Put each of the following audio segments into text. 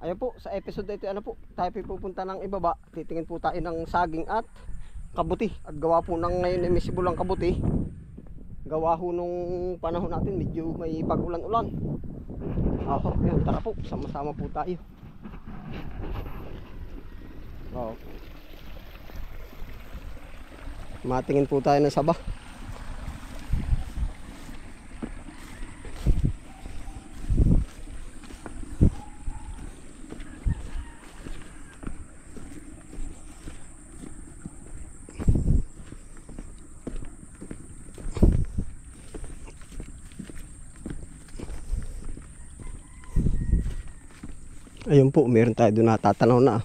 Ayan po, sa episode na ito, ano po, tayo pupunta ng ibaba. Titingin po tayo ng saging at kabuti. At gawa po ng ngayon ay may sibulang kabuti. Gawa ho nung panahon natin, medyo may pag-ulan-ulan. Yun, tara po, sama-sama po tayo. Matingin po tayo ng saba. Ayun po, meron tayo doon natatanaw na.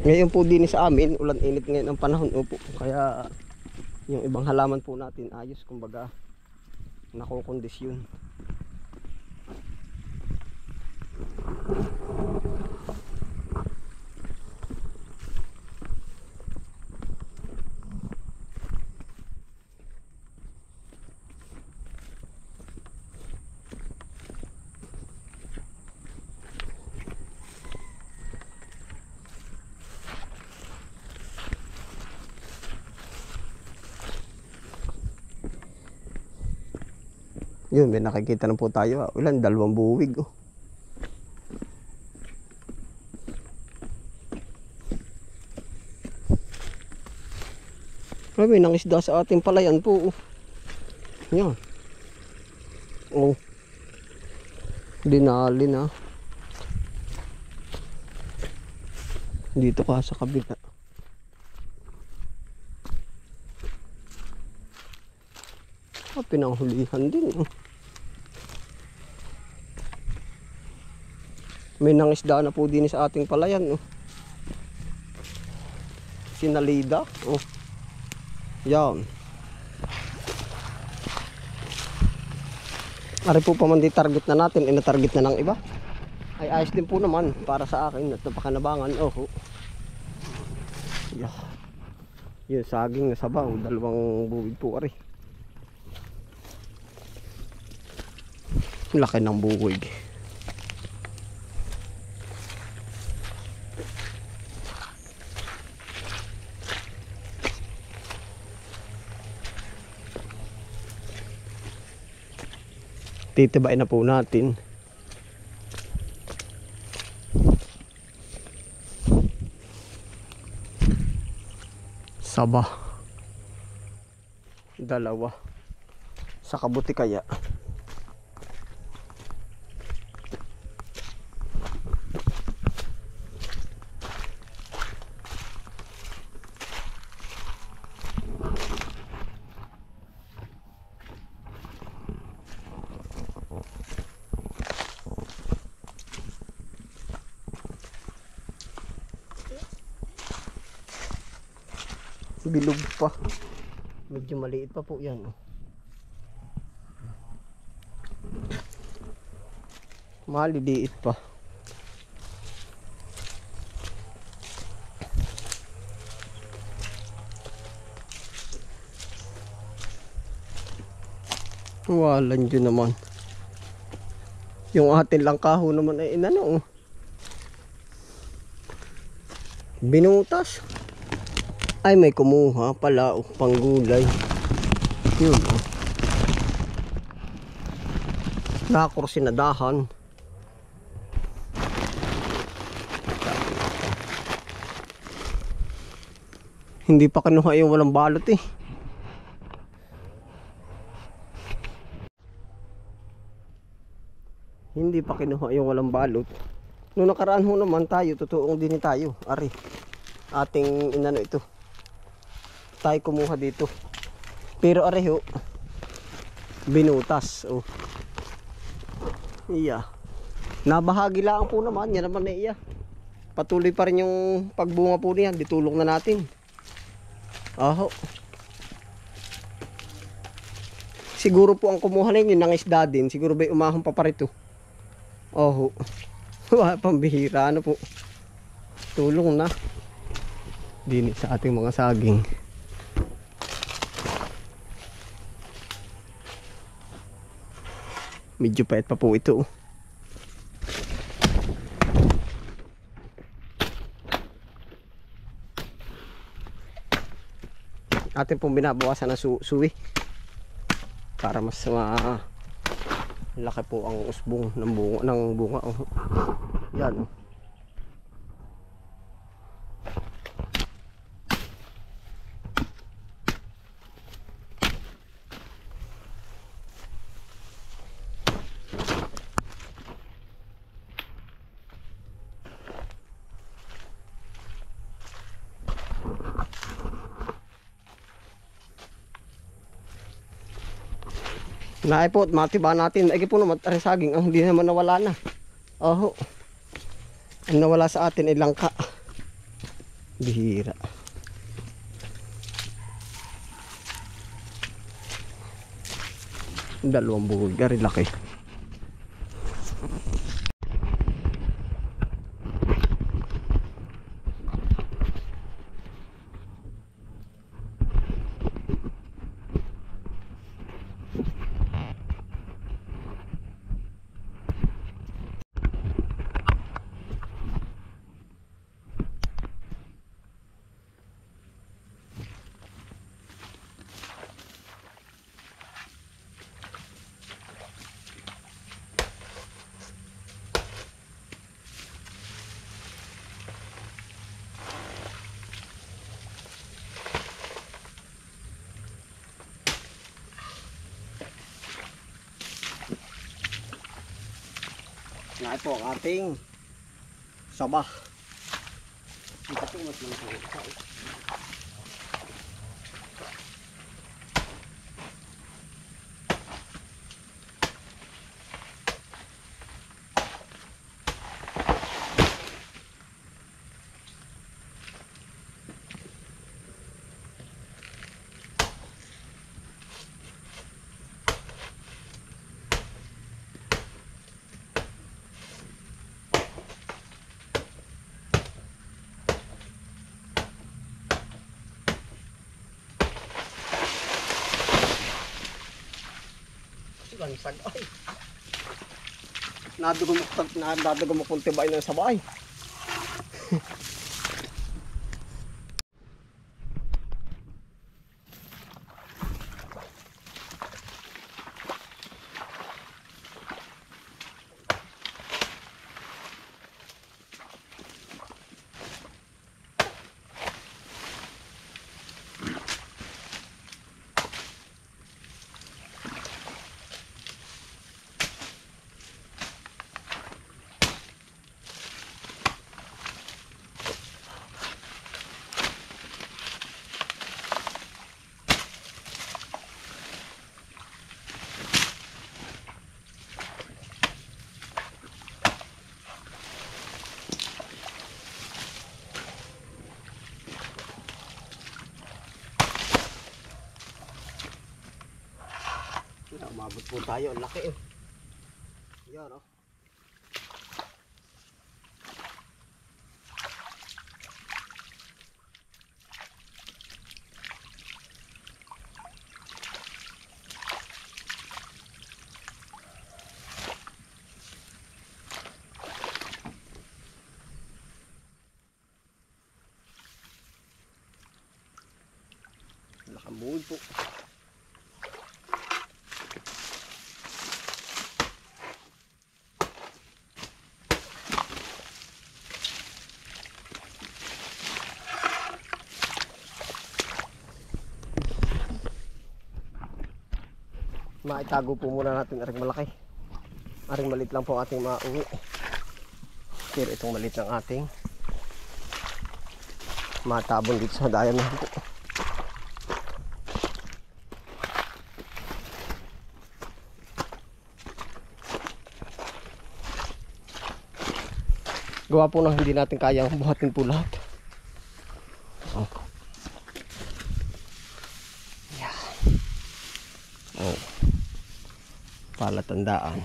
Ngayon po din sa amin, ulan init ngayon ang panahon. Opo, kaya yung ibang halaman po natin ayos, kumbaga nakokondisyon. Yun, may nakikita na po tayo. Ulan, 2 buwig. May nangisda sa ating palayan po. Yan. Dinali na. Dito ka sa kabila. Pinanghulihan din. May nangisda na po din sa ating palayan. Sinalida. Yan. Ari po pa man di target na natin, ina-target na ng iba. Ay ayos din po naman para sa akin at napakanabangan. Yeah. Yung saging na sabaw, 2 buwig po ari. Laki ng buwig. Titibain na po natin. Saba. 2 sa kabuti kaya. Bilog pa. Medyo maliit pa po yan. Maliliit pa. Walan dyan naman. Yung atin lang kaho naman ay inano. Binutas. Ay may kumuha pala panggulay. Yun nakursinadahan. Hindi pa kinuha yung walang balot Hindi pa kinuha yung walang balot. Noong nakaraan ho naman tayo, totoong din tayo. Ari, ating inano ito. Tayo kumuha dito. Pero ari ho, binutas. Iya. Nabahagi lang po naman. Yan naman na iya. Patuloy pa rin yung pagbunga po niyan. Ditulong na natin. Siguro po ang kumuha na yun, nangisda din. Siguro ba umahon pa parito. Pambihira. Ano po. Tulong na. Din sa ating mga saging. Medyo pait pa po ito. Atin pong binabawasan ng suwi para mas laki po ang usbong ng bunga. Oh. Yan. Oh. Naay po, matiba natin. Ay po naman, saging ang hindi naman nawala na. Oho. Ang nawala sa atin ay langka. Bihira. Dalawang bugod, gari laki. Na ito ang ating sabah. Ito po mas malaki. Lansag ay. Nadugumok kung tibay ng sabay. Umabot po tayo, ang laki eh. Yan oh. Nakamuhod po. Maitago po muna natin aring malaki. Aring malit lang po ating mauwi. Pero itong malit ng ating matabon dito sa dayan na po. Gawa po na hindi natin kayang buhatin po lahat. Oh. Yeah. Oh. Palatandaan.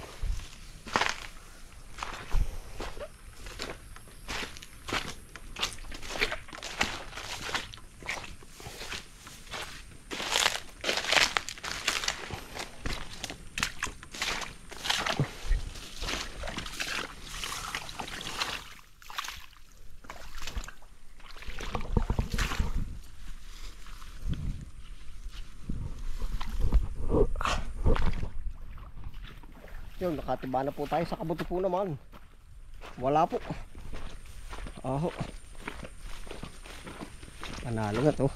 Yun, nakatiba na po tayo sa kabuti po naman. Wala po. Aho. Panalo na to.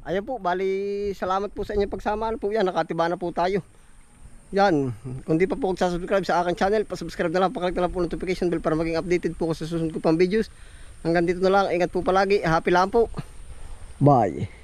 Ayan po, bali salamat po sa inyong pagsama. Ano po yan, nakatiba na po tayo. Yan, kung di pa po subscribe sa aking channel, pa-subscribe na lang, pakalik na lang po notification bell para maging updated po ko sa susunod ko pang videos. Hanggang dito na lang, ingat po palagi, happy lang po. Bye.